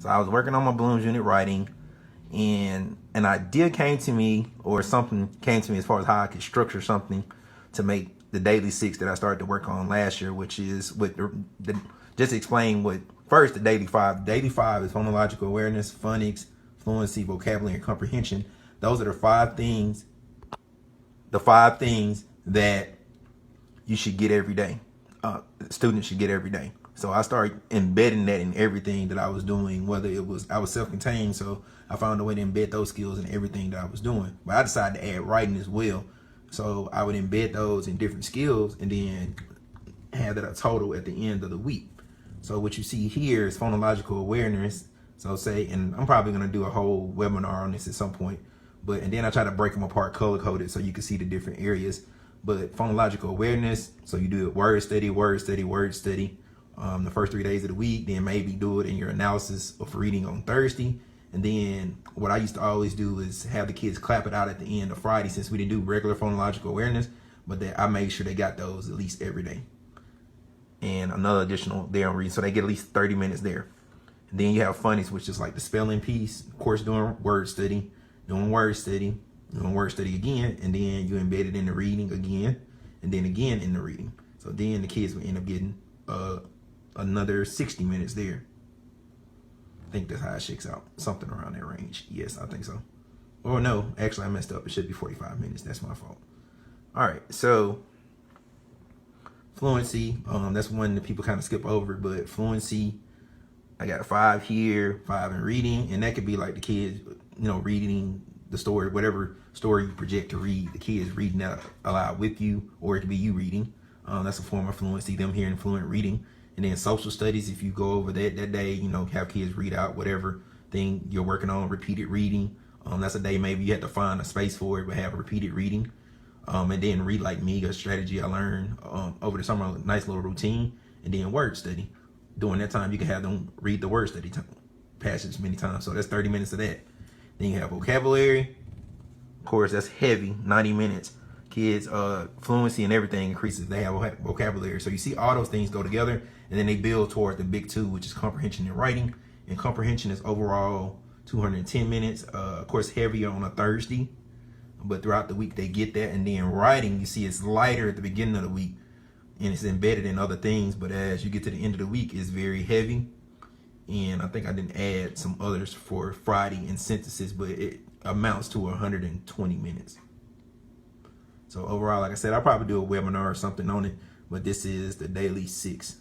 So I was working on my Bloom's unit writing, and an idea came to me, or something came to me as far as how I could structure something to make the daily 6 that I started to work on last year, which is with just explain what first the daily 5. The daily 5 is phonological awareness, phonics, fluency, vocabulary, and comprehension. Those are the 5 things. The 5 things that you should get every day. Students should get every day. So I started embedding that in everything that I was doing, whether it was, I was self-contained, so I found a way to embed those skills in everything that I was doing. But I decided to add writing as well. So I would embed those in different skills and then have that a total at the end of the week. So what you see here is phonological awareness. So say, and I'm probably going to do a whole webinar on this at some point, and then I try to break them apart color coded so you can see the different areas. But phonological awareness, so you do it word study, word study, word study. The first 3 days of the week, then maybe do it in your analysis of reading on Thursday. And then what I used to always do is have the kids clap it out at the end of Friday, since we didn't do regular phonological awareness, but that I made sure they got those at least every day. And another additional there on reading, so they get at least 30 minutes there. And then you have phonics, which is like the spelling piece, of course, doing word study, doing word study, doing word study again, and then you embed it in the reading again, and then again in the reading. So then the kids will end up getting another 60 minutes there. I think that's how it shakes out, something around that range. Yes, I think so. Or no, actually I messed up. It should be 45 minutes. That's my fault. All right, so fluency, that's one that people kind of skip over, but fluency, I got 5 here, 5 in reading, and that could be like the kids, reading the story, whatever story you project to read, the kids reading that aloud with you, or it could be you reading. That's a form of fluency, them hearing fluent reading. And then social studies, if you go over that day, have kids read out whatever thing you're working on, repeated reading. That's a day maybe you have to find a space for it, but have a repeated reading. And then read like me, a strategy I learned over the summer, a nice little routine. And then word study. During that time, you can have them read the word study passage many times. So that's 30 minutes of that. Then you have vocabulary. Of course, that's heavy, 90 minutes. Kids, fluency and everything increases. They have vocabulary. So you see all those things go together, and then they build toward the big 2, which is comprehension and writing. And comprehension is overall 210 minutes. Of course, heavier on a Thursday, but throughout the week they get that. And then writing, you see it's lighter at the beginning of the week, and it's embedded in other things. But as you get to the end of the week, it's very heavy. And I think I didn't add some others for Friday and synthesis, but it amounts to 120 minutes. So overall, like I said, I'll probably do a webinar or something on it, but this is the daily 6.